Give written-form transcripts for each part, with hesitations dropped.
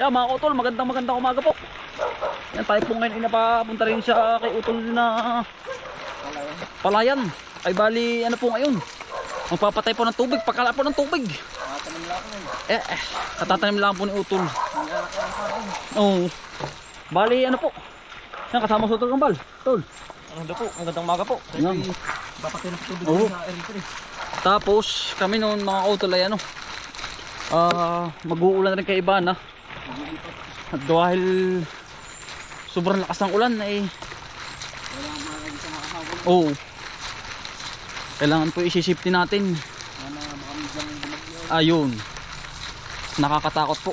Yan mga utol, magandang umaga po. Yan tayo po ngayon inapapunta rin siya kay utol na Palayan. Ay bali ano po ngayon, magpapatay po ng tubig, pagkala po ng tubig. Katatanim lang po ni utol. Oo. Bali ano po, yan kasama sa utol kambal. Tol, Ano po, magandang umaga po. yan. Papatay na tubig Oo. sa Eritre. Tapos kami noon mga utol ay ano, mag-uulan rin kay Ibana. At dahil sobrang lakas ng ulan ay oo, kailangan po isi-safety natin. Ayun, nakakatakot po.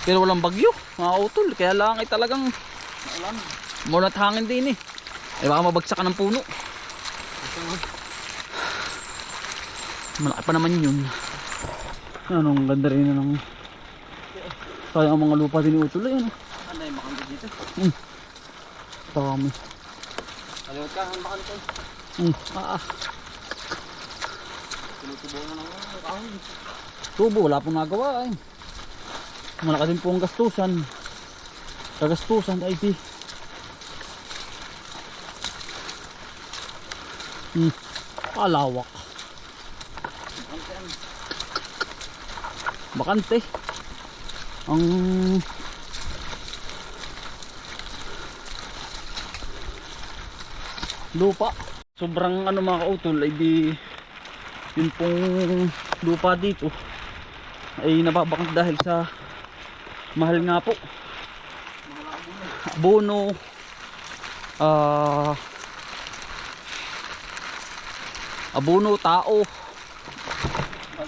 Pero walang bagyo mga utol, kaya lang ay talagang mulat hangin din eh. Ay baka mabagsak ka ng puno. Malaki pa naman yun. Anong ganda rin na ng sayang ang mga lupa din ni utol. Ayun. Ano yung makanda dito? Dami. Kaliwat ka, ang makanda. Tinutubo na ng kahoy. Tubo, wala pong nagawa eh. Malaki din po ang gastusan. Kagastusan ay di. Palawak. Bakante. Ang lupa. Sobrang ano mga kautol ay di yun pong lupa dito ay nababakant dahil sa mahal nga po. Abono, abono, tao.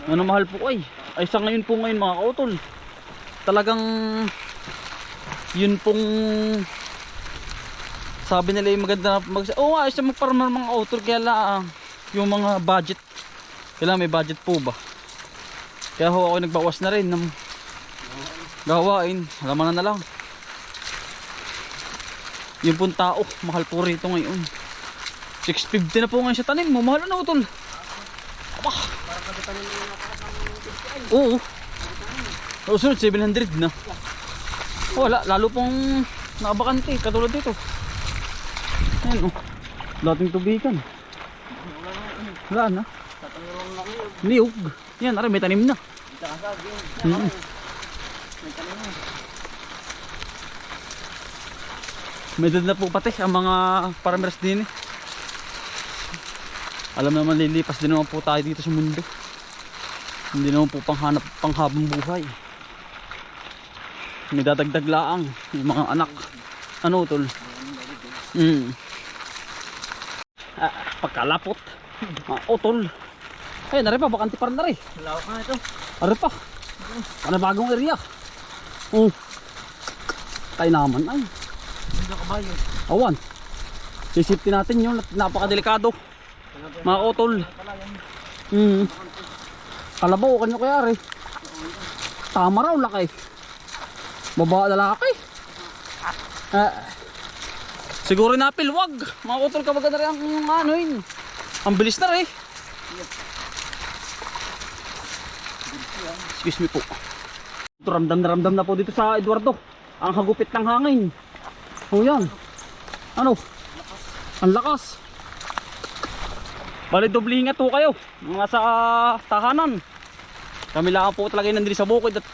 Ano mahal po ay sa ngayon po ngayon mga kautol. Talagang yun pong sabi nila yung maganda na ayos na magparma ng mga kautol, kaya lang yung mga budget, kailangan may budget po ba. Kaya ho ako nagbawas na rin ng gawain, alaman na lang. Yung pong tao, mahal po rito ngayon. 650 na po ngayon sa tanim mo, mahal na utol. Aba. Oo. Susunod 700 na. Wala, lalo pong nakabakante, katulad dito. Ayan o, dating tubigan. Wala na. Niyog. Yan, aray, may tanim na. May dad na po pati ang mga farmers din eh. Alam naman lilipas din naman po tayo dito sa mundo. Hindi naman po panghabang buhay. May dadagdag laang yung mga anak. Ano tol? Pagkalapot. Utol. Ay, nari pa, bakante pa rin nari. Lawak na ito. Nari pa. Ano bagong area? Tayo naman ay. Hindi na kabayo. Awan. Sisipti natin yun. Napakadelikado. Mga utol. Kalabaw, kanyo kaya rin. Tama raw, laki. Baba lalaki. Siguro napil, wag. Mga utol, kapag na rin ang ano yun. Ang bilis na rin. Excuse me po. Ito, ramdam na po dito sa Eduardo. Ang hagupit ng hangin. O yan. Ano? Ang lakas. Bali doble ingat po kayo. Mga sa tahanan. Kami lang po talaga nandito sa bukid at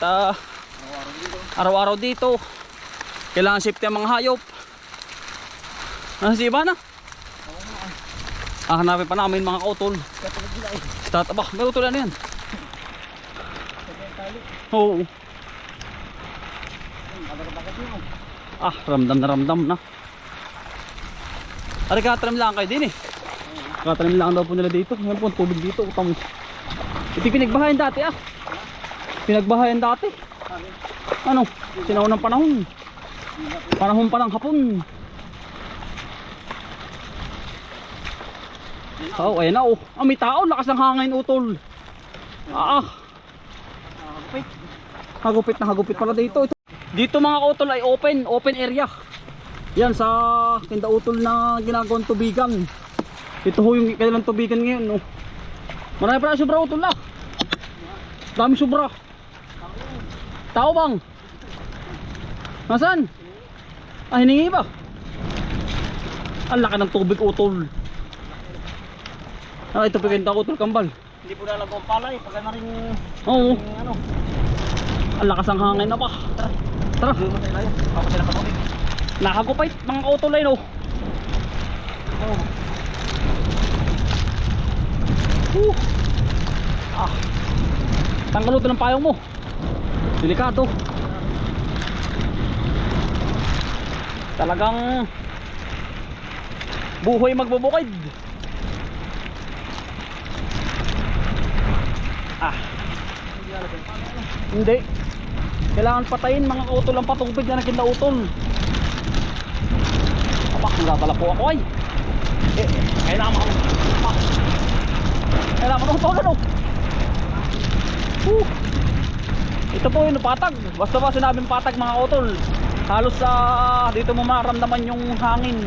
araw-araw dito. Kailangan safety ang mga hayop. Ano si Ibana? Hanapin pa namin mga kautol. Tataba, may utol ano yan? Oo. Ramdam na. Ari katanim lang kayo din eh. Katanim lang daw po nila dito. Ngayon po ang tubig dito. Ito pinagbahayan dati Pinagbahayan dati. Ano? Sinaunang panahon. Panahon pa ng hapon. Ayan na may tao. Lakas ng hangin utol. Hagupit pala dito. Dito mga kautol ay open area. Yan sa kindautol na ginagawang tubigan. Ito ho yung kanilang tubigan ngayon. Marami pala sobra utol na. Dami sobra. Tao bang? Nasaan? Ah, hiningi ba? Ang laki ng tubig utol. Ah, ito pinta utol kambal. Hindi po na alam po ang palay. Pagka na rin Oo. ano. Ang lakas ng hangin na pa. Tara. Doon mo sa ilalim. Papasya na patubig. Nakagupay mga utol ay no. Oo. Ah. Tanggal utol ng payong mo. Delikado. Talagang buhay magbubukid. Ah. Hindi. Kailangan patayin mga kautol ang patubig na nagkindautol. Apak, nagdadala po ako ay. Kailangan ako. Kailangan ako ito ano. Ito po yung patag. Basta ba sinabing patag mga kautol, halos dito mo maramdaman yung hangin.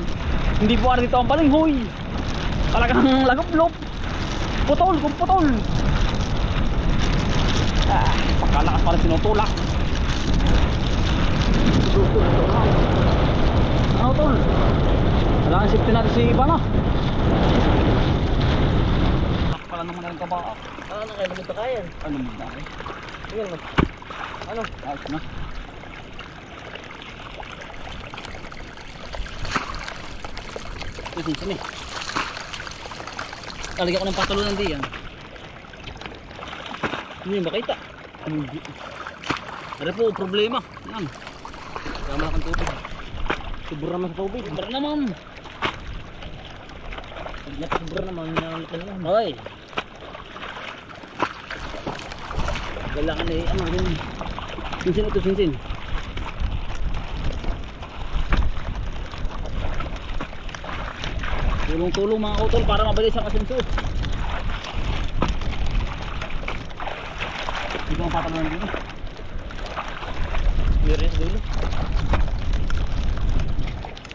Hindi po dito ang balinghoy. Talagang laguplop. Putol, kung putol. Ah, pagkalakas pa rin sinutulak. Ano tol? Kailangan safety natin si iba na. Pala naman na rin kabaka. Ano kayo naman ito kaya? Ano mo na rin? Ayan mo. Ano? Ayos na. Ito sini. Talagyan ko ng patalunan diyan. Hindi yung makita. Hindi. Ano po problema? Yan. Kaya malakang tubig. Sobra naman sa tubig. Sobra naman. Pag nakasubra naman, hinangalak na naman. Hoy. Kailangan eh, ano yun. Sinsin ito, sinsin. Tulong-tulong mga utol para mabilis ang asinso. Dito ang papalanan dito. Meron sa dulo.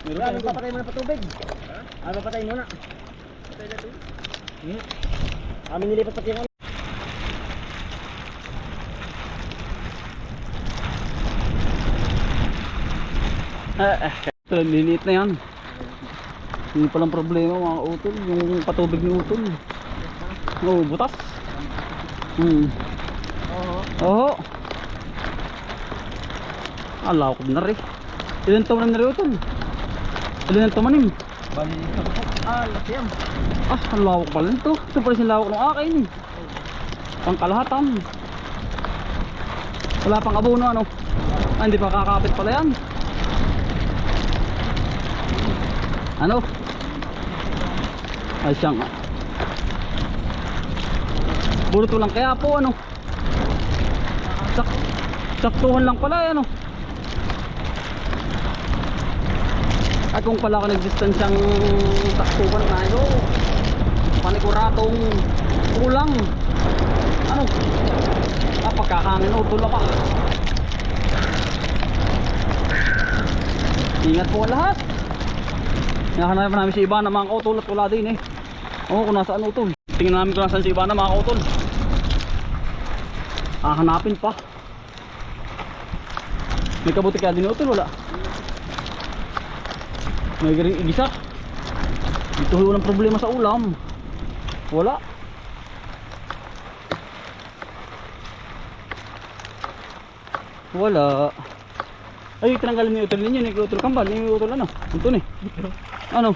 Meron Ano tayo. papatay mo na patubig? Ha? Ano papatay muna? Patay na dulo? Amin nilipat pati yung ano. Liliit na yan. Hindi palang problema mga utol. Yung patubig ni utol. Oo, butas. Oo. Oo. Alaw ko na rin. Ilan tumanim na rin utol? Ilan ang tumanim? Bali dito. Laki yan. Ah, ang lawak pala nito. Ito pala yung lawak ng akin. Pangkalahatan. Wala pang abono ano. Ah, hindi pa kakapit pala yan. Ano? Ay siya nga. Buruto lang kaya po ano. Saktuhan lang pala ano. At kung pala ako nagdistansyang taktuhan na ito, paniguradong kulang. Ano? Pagkakangin utol pa. Ingat po lahat. Hinahanap namin si iba na mga kautol at wala din eh. Oo, kung nasaan utol. Tingnan namin kung nasaan si iba na mga kautol. Hanapin pa. May kabuti kaya din utol, wala. May garing igisa. Ito walang problema sa ulam. Wala. Wala. Ay, tinanggalin niyo utol ninyo, ni utol kambal, ni utol ano? Ito ni. Ano?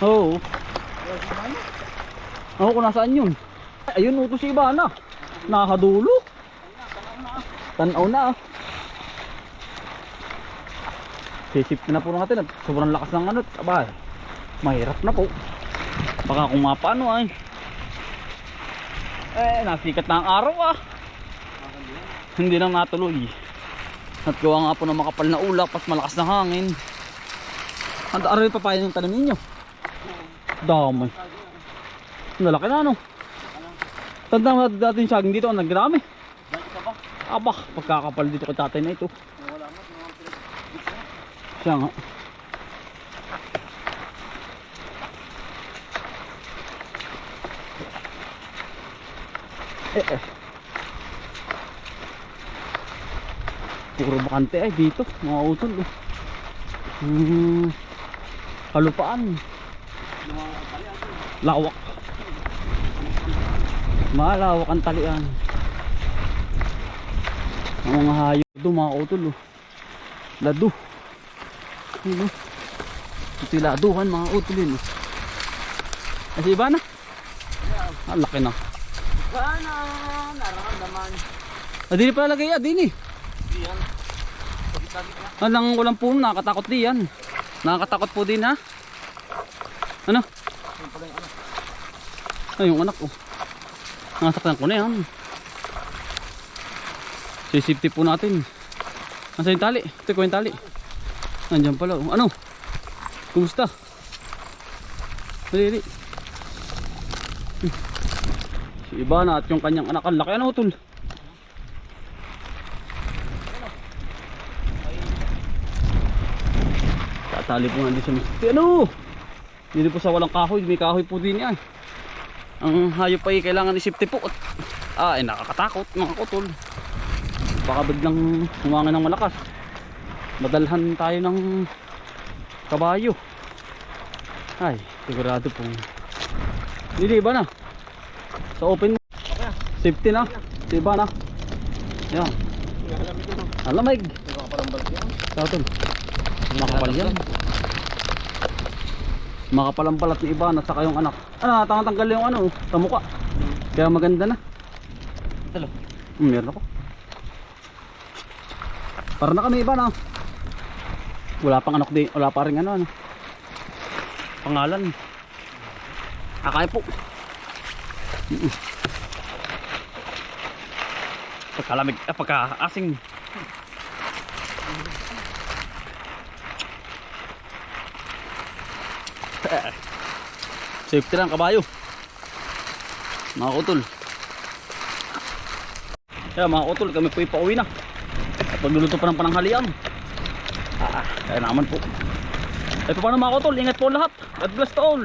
Oo. Oo, kung nasaan yun. Ayun, utos si iba na. Nakadulo. Tanaw na ah. Sisip na po natin at sobrang lakas ng ano. Aba, mahirap na po. Baka kung mapaano ay. Nasikat na ang araw ah. Hindi lang natuloy. At gawa nga po ng makapal na ulap at malakas na hangin. Ang aral pa pa yung tanim ninyo. Damay. Nalaki na ano. Tanda mo natin yung saging dito ang nagdami. Aba, pagkakapal dito kay tatay na ito. Siya nga. Puro bakante ay dito, mga utol. Kalupaan. Lawak. Malawak ang talian. Ang mga hayop doon, mga utol. Lado. Ano? Ito yung laduhan, mga utol yun. Kasi iba na. Ang laki na. Sana, nararamdaman. Adini pala lagay, adini. Diyan. Alang walang puno, nakakatakot di yan. Nakakatakot po din ha. Ano? Ay, yung anak ko. Nasaktan ko na yan. Sisipti po natin. Nasa yung tali? Ito ko yung tali. Nandiyan pala. Ano? Kumusta? Dali. Si iba na at yung kanyang anak. Ang laki ano, tol? Tatali po nga din sa misti. Ano? Dito po sa walang kahoy. May kahoy po din yan. Ang hayop ay kailangan isipti po. Ay nakakatakot mga kutol. Baka biglang humangin ng malakas. Madalhan tayo ng kabayo. Ay sigurado po. Hindi ba na? Sa open safety na. Diba na? Yan. Alamig. Tawag makapal yan. Makapalang balat ni iba na saka yung anak. Ano, tanggal yung ano sa mukha. Kaya maganda na. Hello. Meron ako. Para na kami iba na. Wala pang anak din, wala pa ring ano. Pangalan. Akay po. Pagkalamig, pagka-asing. Safety lang kabayo. Mga kutol. Kaya mga kutol, kami po ipauwi na. Pagluluto pa ng pananghalian. Kaya naman po. Ay paano mga kutol, ingat po lahat. God bless to all.